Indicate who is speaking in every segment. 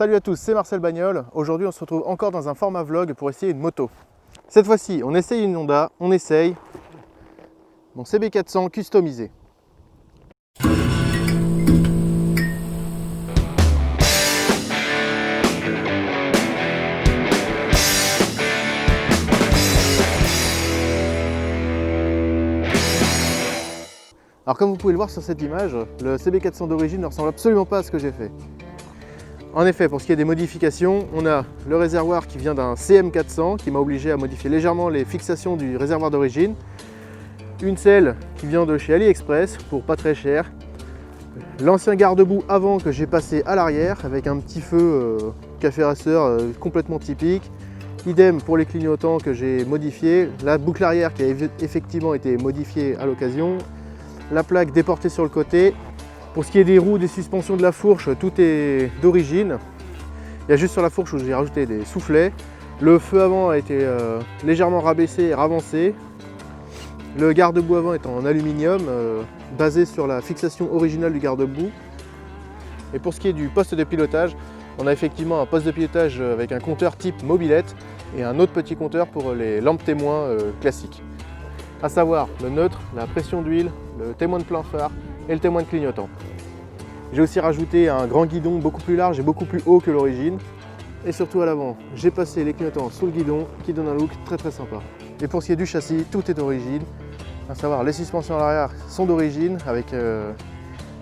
Speaker 1: Salut à tous, c'est Marcel Bagnol. Aujourd'hui on se retrouve encore dans un format vlog pour essayer une moto. Cette fois-ci on essaye une Honda, on essaye mon CB400 customisé. Alors comme vous pouvez le voir sur cette image, le CB400 d'origine ne ressemble absolument pas à ce que j'ai fait. En effet, pour ce qui est des modifications, on a le réservoir qui vient d'un CM400 qui m'a obligé à modifier légèrement les fixations du réservoir d'origine. Une selle qui vient de chez AliExpress pour pas très cher. L'ancien garde-boue avant que j'ai passé à l'arrière avec un petit feu café racer complètement typique. Idem pour les clignotants que j'ai modifiés. La boucle arrière qui a effectivement été modifiée à l'occasion. La plaque déportée sur le côté. Pour ce qui est des roues, des suspensions, de la fourche, tout est d'origine. Il y a juste sur la fourche où j'ai rajouté des soufflets. Le feu avant a été légèrement rabaissé et ravancé. Le garde-boue avant est en aluminium, basé sur la fixation originale du garde-boue. Et pour ce qui est du poste de pilotage, on a effectivement un poste de pilotage avec un compteur type mobilette et un autre petit compteur pour les lampes témoins classiques. À savoir le neutre, la pression d'huile, le témoin de plein phare et le témoin de clignotant. J'ai aussi rajouté un grand guidon beaucoup plus large et beaucoup plus haut que l'origine. Et surtout à l'avant, j'ai passé les clignotants sous le guidon qui donne un look très sympa. Et pour ce qui est du châssis, tout est d'origine. À savoir, les suspensions à l'arrière sont d'origine avec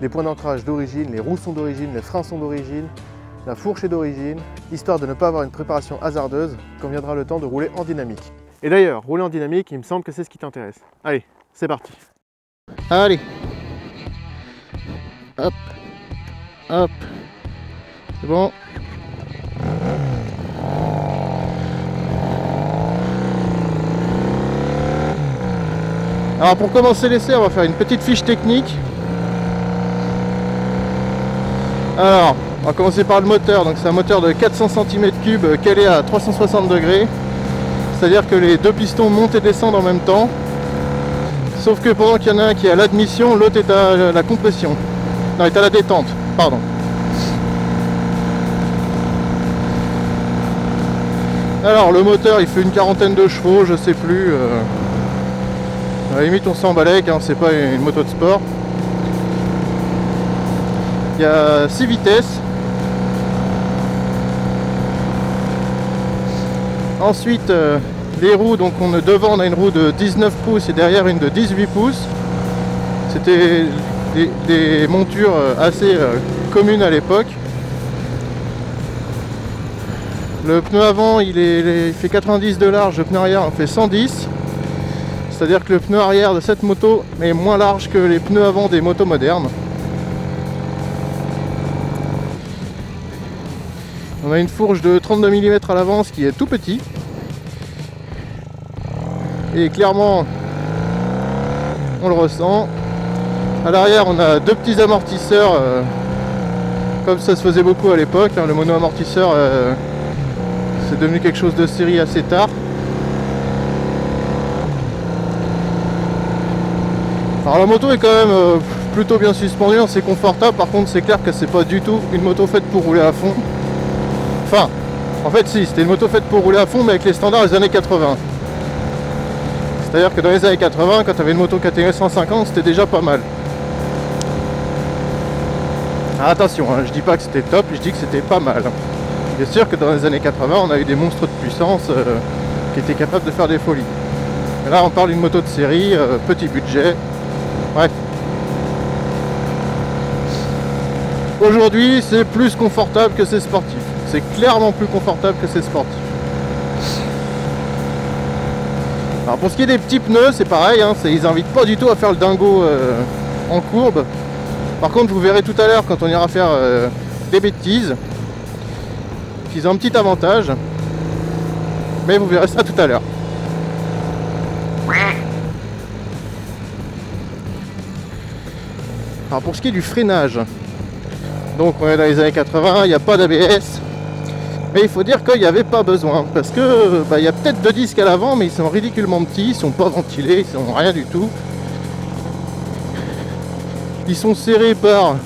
Speaker 1: des points d'ancrage d'origine, les roues sont d'origine, les freins sont d'origine, la fourche est d'origine, histoire de ne pas avoir une préparation hasardeuse quand viendra le temps de rouler en dynamique. Et d'ailleurs, rouler en dynamique, il me semble que c'est ce qui t'intéresse. Allez, c'est parti. Allez. Hop. Hop. C'est bon. Alors pour commencer l'essai, on va faire une petite fiche technique. Alors, on va commencer par le moteur. Donc c'est un moteur de 400 cm3 calé à 360 degrés. C'est-à-dire que les deux pistons montent et descendent en même temps. Sauf que pendant qu'il y en a un qui est à l'admission, l'autre est à la compression. Non, est à la détente, pardon. Alors le moteur il fait une quarantaine de chevaux, je sais plus. À la limite on s'en balèque, hein, c'est pas une moto de sport. Il y a 6 vitesses. Ensuite les roues, donc devant on a une roue de 19 pouces et derrière une de 18 pouces. C'était des montures assez communes à l'époque. Le pneu avant il fait 90 de large, le pneu arrière en fait 110. C'est-à-dire que le pneu arrière de cette moto est moins large que les pneus avant des motos modernes. On a une fourche de 32 mm à l'avant, ce qui est tout petit. Et clairement, on le ressent. À l'arrière, on a deux petits amortisseurs, comme ça se faisait beaucoup à l'époque. Hein, le mono-amortisseur, c'est devenu quelque chose de série assez tard. Alors la moto est quand même plutôt bien suspendue, c'est confortable. Par contre, c'est clair que c'est pas du tout une moto faite pour rouler à fond. Enfin, en fait si, c'était une moto faite pour rouler à fond, mais avec les standards des années 80. C'est-à-dire que dans les années 80, quand tu avais une moto catégorie 150, c'était déjà pas mal. Alors attention, hein, je dis pas que c'était top, je dis que c'était pas mal. Bien sûr que dans les années 80, on a eu des monstres de puissance qui étaient capables de faire des folies. Et là, on parle d'une moto de série, petit budget. Bref. Aujourd'hui, c'est plus confortable que c'est sportif. C'est clairement plus confortable que c'est sportif. Alors pour ce qui est des petits pneus, c'est pareil, hein, ils invitent pas du tout à faire le dingo en courbe. Par contre, vous verrez tout à l'heure quand on ira faire des bêtises, qu'ils ont un petit avantage. Mais vous verrez ça tout à l'heure. Alors pour ce qui est du freinage, donc on est dans les années 80, il n'y a pas d'ABS. Mais il faut dire qu'il n'y avait pas besoin, parce que il y a peut-être deux disques à l'avant, mais ils sont ridiculement petits, ils sont pas ventilés, ils sont rien du tout. Ils sont serrés par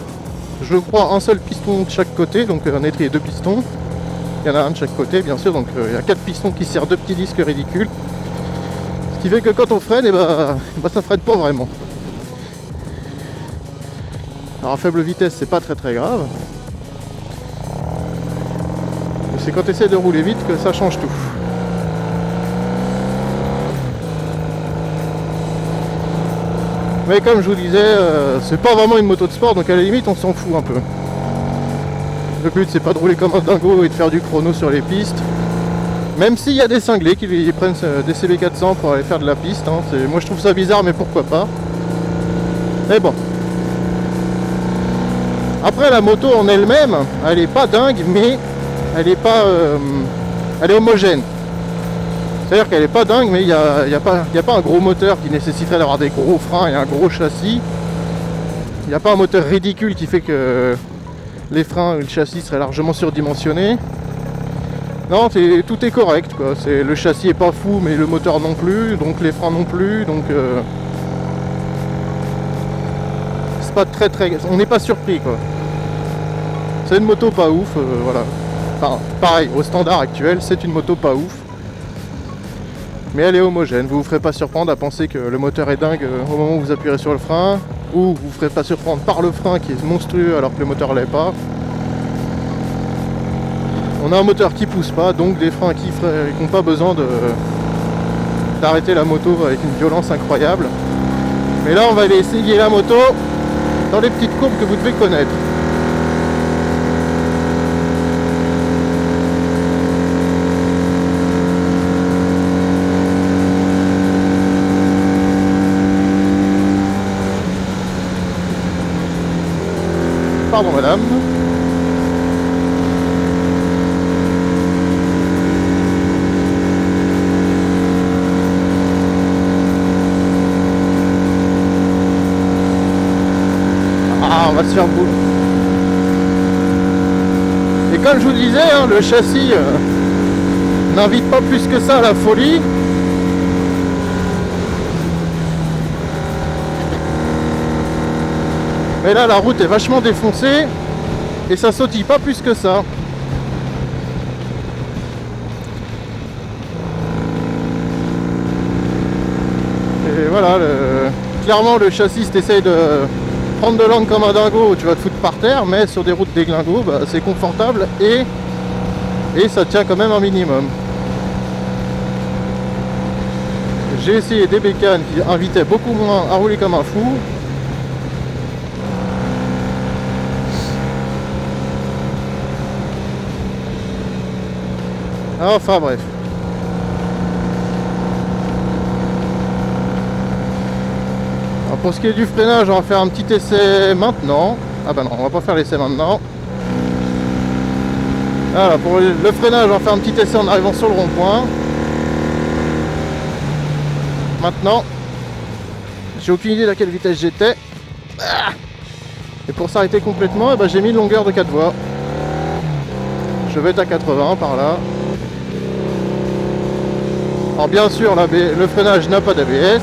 Speaker 2: je crois, un seul piston de chaque côté, donc un étrier 2 pistons. Il y en a un de chaque côté, bien sûr, donc il y a 4 pistons qui serrent 2 petits disques ridicules. Ce qui fait que quand on freine, ça freine pas vraiment. Alors à faible vitesse, c'est pas très grave. C'est quand tu essaies de rouler vite que ça change tout. Mais comme je vous disais, c'est pas vraiment une moto de sport, donc à la limite on s'en fout un peu. Le but c'est pas de rouler comme un dingo et de faire du chrono sur les pistes. Même s'il y a des cinglés qui prennent des CB400 pour aller faire de la piste. Hein. Moi je trouve ça bizarre, mais pourquoi pas. Mais bon. Après la moto en elle-même, elle est pas dingue, mais elle est pas... elle est homogène. C'est-à-dire qu'elle est pas dingue, mais il n'y a pas un gros moteur qui nécessiterait d'avoir des gros freins et un gros châssis. Il n'y a pas un moteur ridicule qui fait que les freins et le châssis seraient largement surdimensionnés. Non, tout est correct, quoi. Le châssis est pas fou, mais le moteur non plus, donc les freins non plus, donc c'est pas très... On n'est pas surpris, quoi. C'est une moto pas ouf, voilà. Enfin, pareil, au standard actuel, c'est une moto pas ouf. Mais elle est homogène, vous vous ferez pas surprendre à penser que le moteur est dingue au moment où vous appuierez sur le frein, ou vous ferez pas surprendre par le frein qui est monstrueux alors que le moteur l'est pas. On a un moteur qui pousse pas, donc des freins qui n'ont pas besoin d'arrêter la moto avec une violence incroyable. Mais là on va aller essayer la moto dans les petites courbes que vous devez connaître. Pardon madame. Ah, on va se faire boule. Et comme je vous disais, hein, le châssis n'invite pas plus que ça à la folie. Mais là la route est vachement défoncée et ça sautille pas plus que ça. Et voilà, clairement le châssis t'essaye de prendre de l'angle comme un dingo, tu vas te foutre par terre, mais sur des routes déglingos, c'est confortable et ça tient quand même un minimum. J'ai essayé des bécanes qui invitaient beaucoup moins à rouler comme un fou. Enfin bref. Alors pour ce qui est du freinage, on va faire un petit essai maintenant. Ah bah non, on va pas faire l'essai maintenant. Voilà, pour le freinage, on va faire un petit essai en arrivant sur le rond-point. Maintenant, j'ai aucune idée à quelle vitesse j'étais. Et pour s'arrêter complètement, j'ai mis une longueur de 4 voies. Je vais être à 80 par là. Alors bien sûr, le freinage n'a pas d'ABS.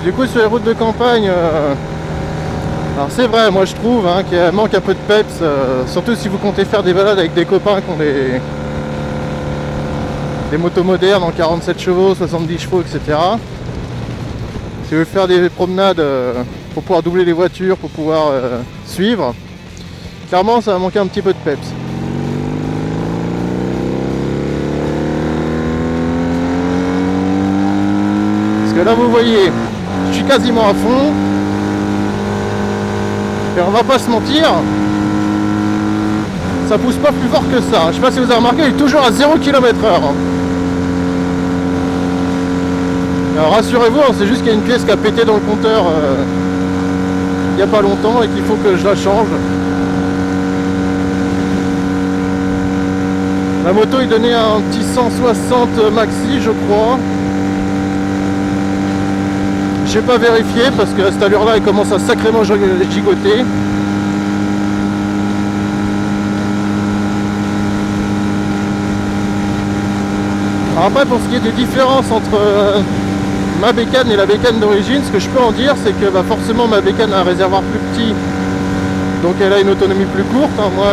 Speaker 2: Du coup sur les routes de campagne, alors c'est vrai, moi je trouve qu'il manque un peu de peps, surtout si vous comptez faire des balades avec des copains qui ont des motos modernes en 47 chevaux, 70 chevaux, etc. Si vous voulez faire des promenades pour pouvoir doubler les voitures, pour pouvoir suivre, clairement ça va manquer un petit peu de peps. Parce que là vous voyez, je suis quasiment à fond et on va pas se mentir, ça pousse pas plus fort que ça. Je sais pas si vous avez remarqué, il est toujours à 0 km/h. Alors rassurez-vous, hein, c'est juste qu'il y a une pièce qui a pété dans le compteur il n'y a pas longtemps et qu'il faut que je la change. La moto il donnait un petit 160 maxi je crois. J'ai pas vérifié parce que à cette allure là il commence à sacrément gigoter. Alors après pour ce qui est des différences entre ma bécane et la bécane d'origine, ce que je peux en dire c'est que forcément ma bécane a un réservoir plus petit, donc elle a une autonomie plus courte. Hein. Moi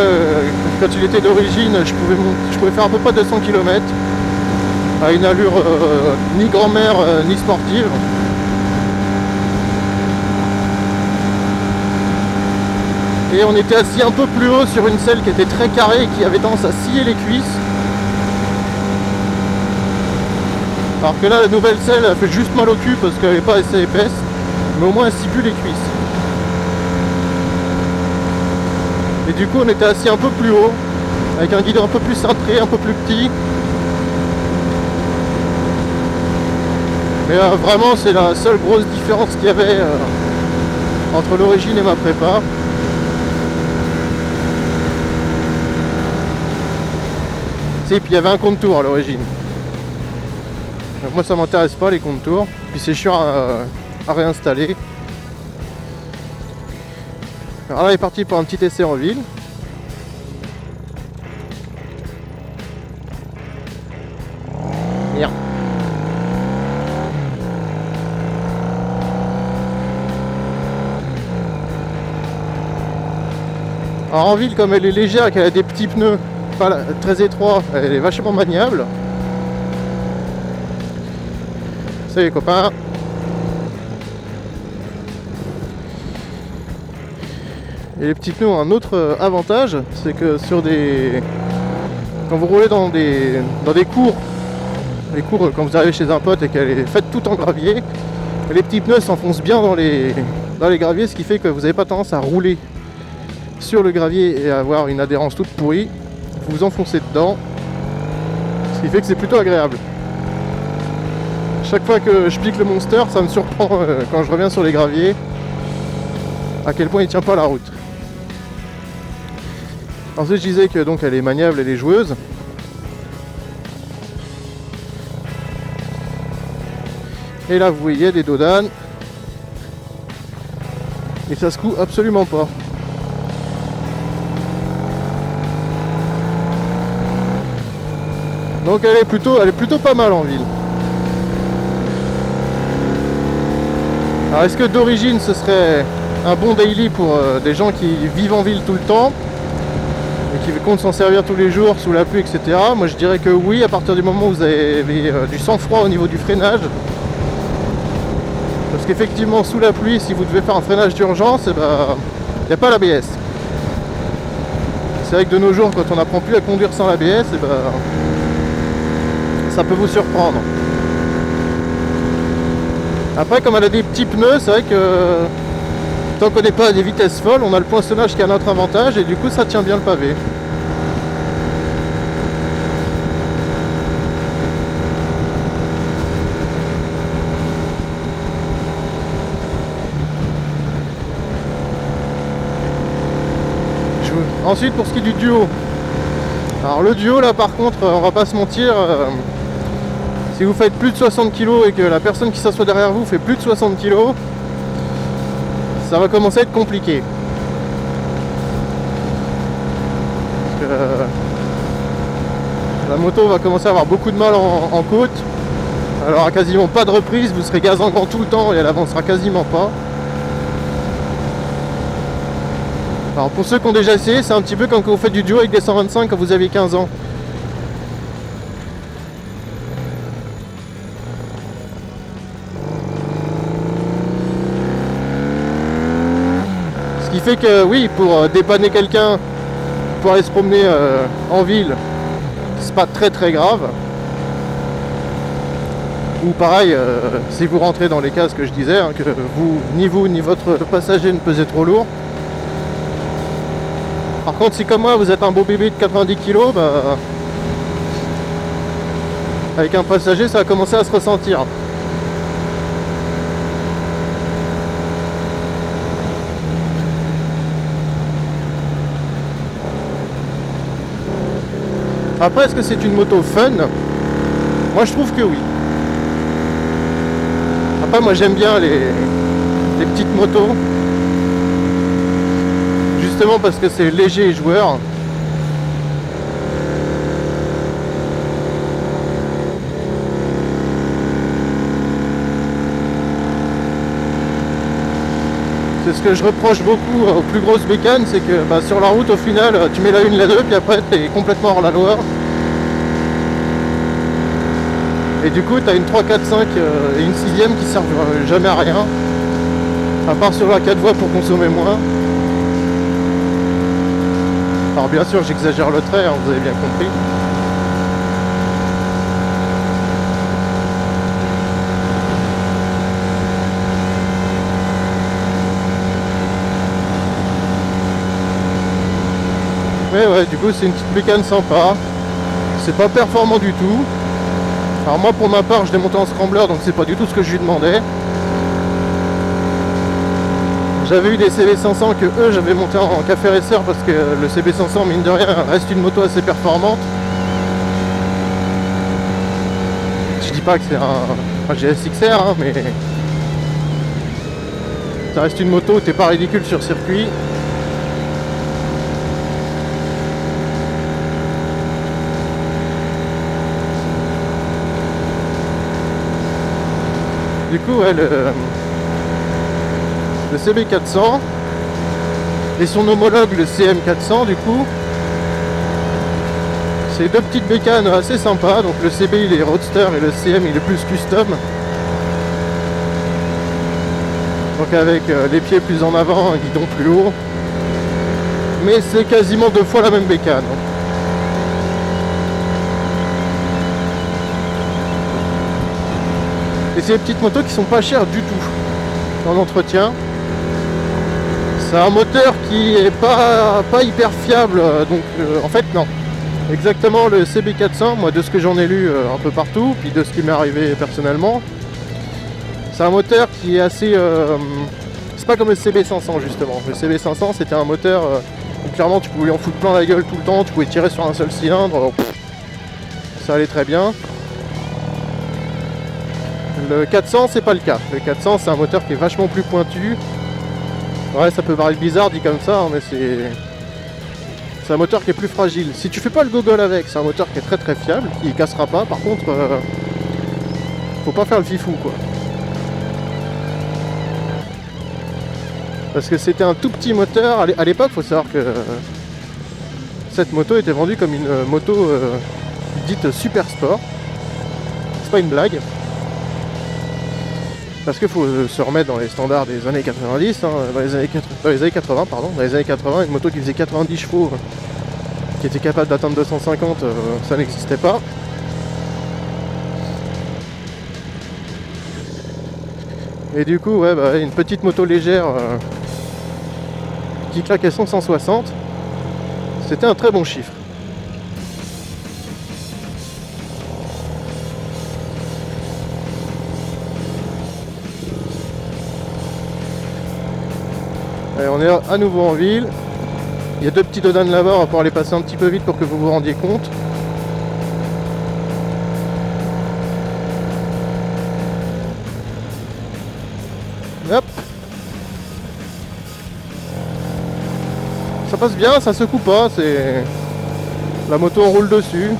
Speaker 2: quand il était d'origine je pouvais faire à peu près 200 km à une allure ni grand-mère ni sportive. Et on était assis un peu plus haut sur une selle qui était très carrée et qui avait tendance à scier les cuisses. Alors que là la nouvelle selle elle fait juste mal au cul parce qu'elle n'est pas assez épaisse, mais au moins elle scie plus les cuisses. Et du coup on était assis un peu plus haut, avec un guidon un peu plus cintré, un peu plus petit. Mais vraiment c'est la seule grosse différence qu'il y avait entre l'origine et ma prépa. Et puis il y avait un contour à l'origine. Moi ça m'intéresse pas les contours, puis c'est chiant à réinstaller. Alors là il est parti pour un petit essai en ville. Merde. Alors en ville comme elle est légère et qu'elle a des petits pneus pas très étroits, elle est vachement maniable. Salut les copains. Et les petits pneus ont un autre avantage, c'est que quand vous roulez dans des cours, les cours quand vous arrivez chez un pote et qu'elle est faite tout en gravier, les petits pneus s'enfoncent bien dans les graviers, ce qui fait que vous n'avez pas tendance à rouler sur le gravier et à avoir une adhérence toute pourrie. Vous vous enfoncez dedans, ce qui fait que c'est plutôt agréable. Chaque fois que je pique le Monster, ça me surprend quand je reviens sur les graviers à quel point il tient pas la route. Ensuite je disais que donc elle est maniable, elle est joueuse. Et là vous voyez des dodanes. Et ça se coud absolument pas. Donc elle est plutôt pas mal en ville. Alors est-ce que d'origine ce serait un bon daily pour des gens qui vivent en ville tout le temps et qui comptent s'en servir tous les jours sous la pluie, etc. Moi je dirais que oui, à partir du moment où vous avez du sang-froid au niveau du freinage. Parce qu'effectivement sous la pluie, si vous devez faire un freinage d'urgence, il n'y a pas l'ABS. C'est vrai que de nos jours, quand on n'apprend plus à conduire sans l'ABS, ça peut vous surprendre. Après, comme elle a des petits pneus, c'est vrai que tant qu'on n'est pas à des vitesses folles, on a le poinçonnage qui a notre avantage et du coup ça tient bien le pavé. Ensuite pour ce qui est du duo. Alors le duo là par contre, on va pas se mentir, si vous faites plus de 60 kg et que la personne qui s'assoit derrière vous fait plus de 60 kg, ça va commencer à être compliqué. Parce que, la moto va commencer à avoir beaucoup de mal en côte. Elle aura quasiment pas de reprise, vous serez gaz en grand tout le temps et elle avancera quasiment pas. Alors pour ceux qui ont déjà essayé, c'est un petit peu comme quand vous faites du duo avec des 125 quand vous aviez 15 ans. Ce qui fait que oui, pour dépanner quelqu'un, pour aller se promener en ville, c'est pas très très grave. Ou pareil, si vous rentrez dans les cases que je disais, hein, que vous ni votre passager ne pesez trop lourd. Par contre, si comme moi vous êtes un beau bébé de 90 kg, avec un passager ça va commencer à se ressentir. Après, est-ce que c'est une moto fun? Moi je trouve que oui. Après moi j'aime bien les petites motos. Justement parce que c'est léger et joueur. C'est ce que je reproche beaucoup aux plus grosses bécanes, c'est que sur la route au final tu mets la une, la deux, puis après t'es complètement hors la loi. Et du coup t'as une 3, 4, 5 et une 6ème qui servent jamais à rien. À part sur la 4 voies pour consommer moins. Alors bien sûr j'exagère le trait, hein, vous avez bien compris. Mais ouais, du coup c'est une petite bécane sympa. C'est pas performant du tout. Alors moi pour ma part je l'ai monté en scrambler, donc c'est pas du tout ce que je lui demandais. J'avais eu des CB500 que eux j'avais monté en café racer parce que le CB500 mine de rien reste une moto assez performante. Je dis pas que c'est un GSXR hein, mais ça reste une moto, t'es pas ridicule sur circuit. Du coup ouais, le CB400 et son homologue le CM400 du coup c'est deux petites bécanes assez sympas. Donc le CB il est roadster et le CM il est plus custom, donc avec les pieds plus en avant, un guidon plus haut, mais c'est quasiment 2 fois la même bécane. Et c'est des petites motos qui sont pas chères du tout en entretien. C'est un moteur qui est pas hyper fiable, donc en fait non. Exactement le CB400, moi de ce que j'en ai lu un peu partout, puis de ce qui m'est arrivé personnellement, c'est un moteur qui est assez... c'est pas comme le CB500 justement. Le CB500 c'était un moteur où clairement tu pouvais en foutre plein la gueule tout le temps, tu pouvais tirer sur un seul cylindre, ça allait très bien. Le 400 c'est pas le cas. Le 400 c'est un moteur qui est vachement plus pointu. Ouais, ça peut paraître bizarre dit comme ça, hein, mais c'est un moteur qui est plus fragile. Si tu fais pas le gogol avec, c'est un moteur qui est très très fiable, qui cassera pas. Par contre, faut pas faire le fifou quoi. Parce que c'était un tout petit moteur. À l'époque, faut savoir que cette moto était vendue comme une moto dite super sport. C'est pas une blague. Parce qu'il faut se remettre dans les standards des années 90, hein, dans les années 80, pardon. Dans les années 80, une moto qui faisait 90 chevaux, qui était capable d'atteindre 250, ça n'existait pas. Et du coup, ouais, une petite moto légère qui claquait son 160, c'était un très bon chiffre. Allez, on est à nouveau en ville. Il y a deux petits dodanes là-bas, on va pouvoir les passer un petit peu vite pour que vous vous rendiez compte. Hop. Ça passe bien, ça secoue pas, c'est... La moto on roule dessus.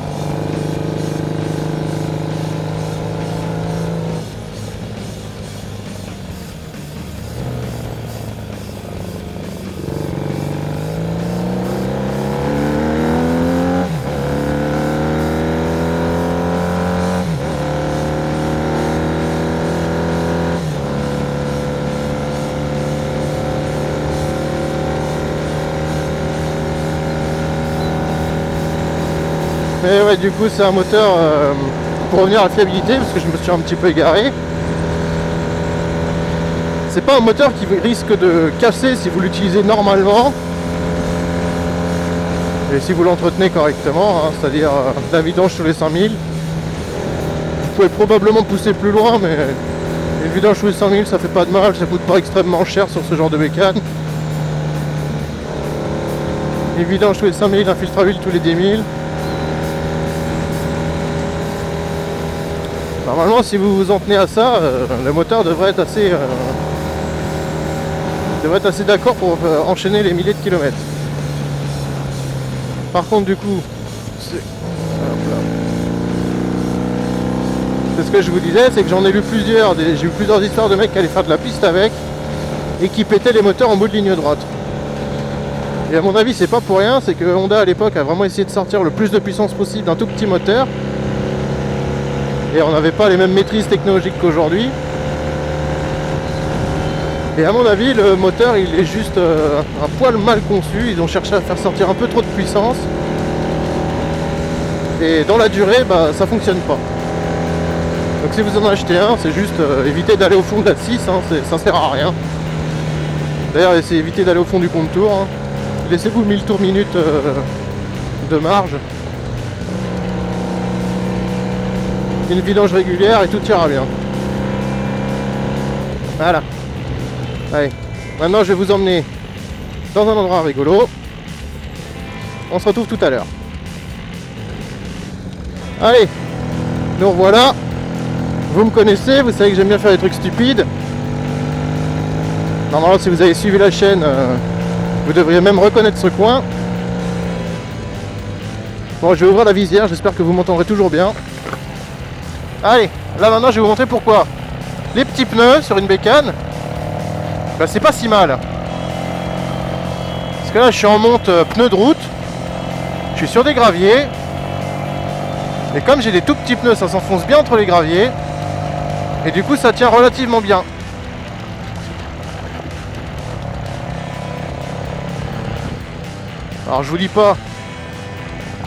Speaker 2: Et ouais, du coup c'est un moteur, pour revenir à la fiabilité, parce que je me suis un petit peu égaré, c'est pas un moteur qui risque de casser si vous l'utilisez normalement et si vous l'entretenez correctement, hein, c'est-à-dire la vidange tous les 5000. Vous pouvez probablement pousser plus loin, mais une vidange tous les 5000 ça fait pas de mal, ça coûte pas extrêmement cher sur ce genre de bécane. Une vidange tous les 5000, un filtre à huile tous les 10 000. Normalement, si vous vous en tenez à ça, le moteur devrait être assez d'accord pour enchaîner les milliers de kilomètres. Par contre, du coup, c'est ce que je vous disais, c'est que j'en ai lu plusieurs. J'ai eu plusieurs histoires de mecs qui allaient faire de la piste avec et qui pétaient les moteurs en bout de ligne droite. Et à mon avis, c'est pas pour rien, c'est que Honda à l'époque a vraiment essayé de sortir le plus de puissance possible d'un tout petit moteur. Et on n'avait pas les mêmes maîtrises technologiques qu'aujourd'hui. Et à mon avis, le moteur il est juste un poil mal conçu. Ils ont cherché à faire sortir un peu trop de puissance. Et dans la durée, ça fonctionne pas. Donc si vous en achetez un, c'est juste éviter d'aller au fond de la 6, hein, ça sert à rien. D'ailleurs, c'est éviter d'aller au fond du compte-tour. Hein. Laissez-vous 1000 tours minute de marge. Une vidange régulière et tout ira bien. Voilà. Allez, maintenant je vais vous emmener dans un endroit rigolo. On se retrouve tout à l'heure. Allez, nous revoilà. Vous me connaissez, vous savez que j'aime bien faire des trucs stupides. Normalement, si vous avez suivi la chaîne, vous devriez même reconnaître ce coin. Bon, je vais ouvrir la visière, j'espère que vous m'entendrez toujours bien. Allez, là maintenant je vais vous montrer pourquoi les petits pneus sur une bécane, c'est pas si mal. Parce que là je suis en monte pneus de route, je suis sur des graviers, et comme j'ai des tout petits pneus, ça s'enfonce bien entre les graviers, et du coup ça tient relativement bien. Alors je vous dis pas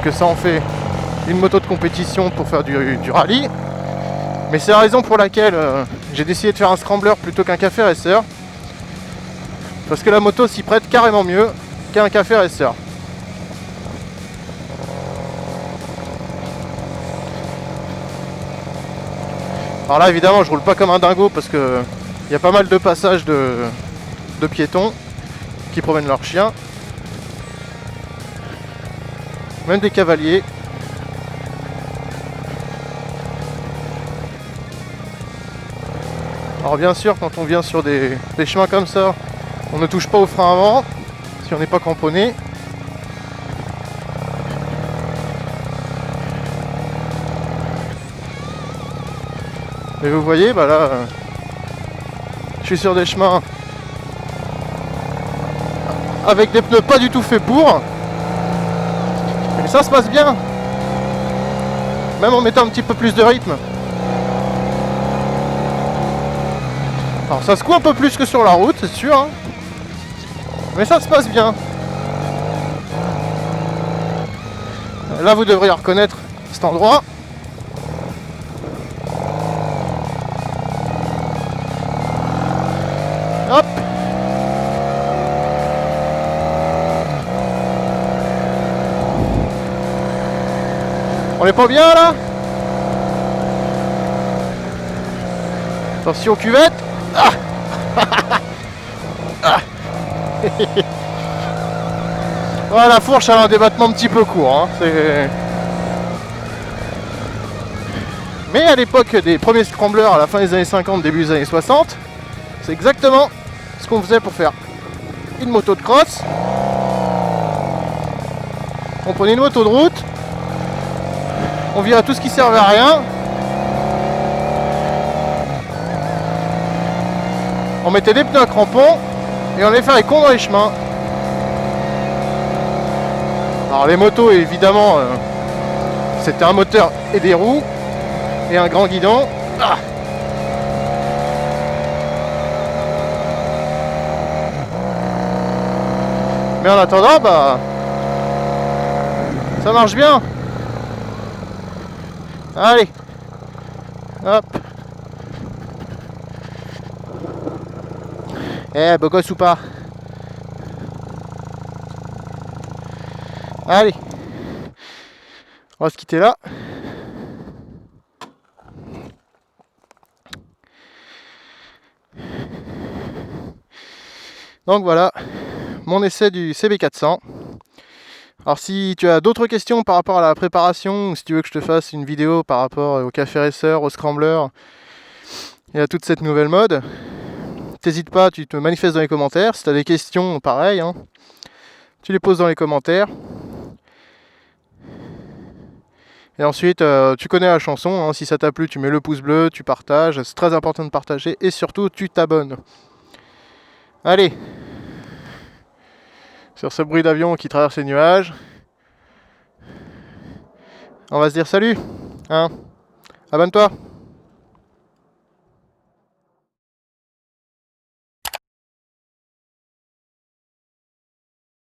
Speaker 2: que ça en fait une moto de compétition pour faire du rallye, mais c'est la raison pour laquelle j'ai décidé de faire un scrambler plutôt qu'un café racer, parce que la moto s'y prête carrément mieux qu'un café racer. Alors là évidemment je roule pas comme un dingo parce que il y a pas mal de passages de piétons qui promènent leurs chiens, même des cavaliers. Alors bien sûr, quand on vient sur des chemins comme ça, on ne touche pas au frein avant si on n'est pas cramponné. Et vous voyez, là, je suis sur des chemins avec des pneus pas du tout faits pour. Et ça se passe bien, même en mettant un petit peu plus de rythme. Alors ça secoue un peu plus que sur la route, c'est sûr, hein, mais ça se passe bien. Là vous devriez reconnaître cet endroit. Hop. On est pas bien là? Attention cuvette. Ah. Ah. Voilà, la fourche a un débattement un petit peu court, hein. Mais à l'époque des premiers scramblers, à la fin des années 50, début des années 60, c'est exactement ce qu'on faisait pour faire une moto de cross. On prenait une moto de route, on virait tout ce qui servait à rien, on mettait des pneus à crampons et on allait faire les cons dans les chemins. Alors les motos évidemment c'était un moteur et des roues et un grand guidon. Ah. Mais en attendant, ça marche bien. Allez, hop. Beau gosse ou pas? Allez, on va se quitter là. Donc voilà, mon essai du CB400. Alors si tu as d'autres questions par rapport à la préparation, ou si tu veux que je te fasse une vidéo par rapport au café racer, au scrambler et à toute cette nouvelle mode, t'hésites pas, tu te manifestes dans les commentaires. Si tu as des questions, pareil, hein, tu les poses dans les commentaires. Et ensuite, tu connais la chanson, hein, si ça t'a plu, tu mets le pouce bleu, tu partages, c'est très important de partager, et surtout, tu t'abonnes. Allez, sur ce bruit d'avion qui traverse les nuages, on va se dire salut, hein, abonne-toi.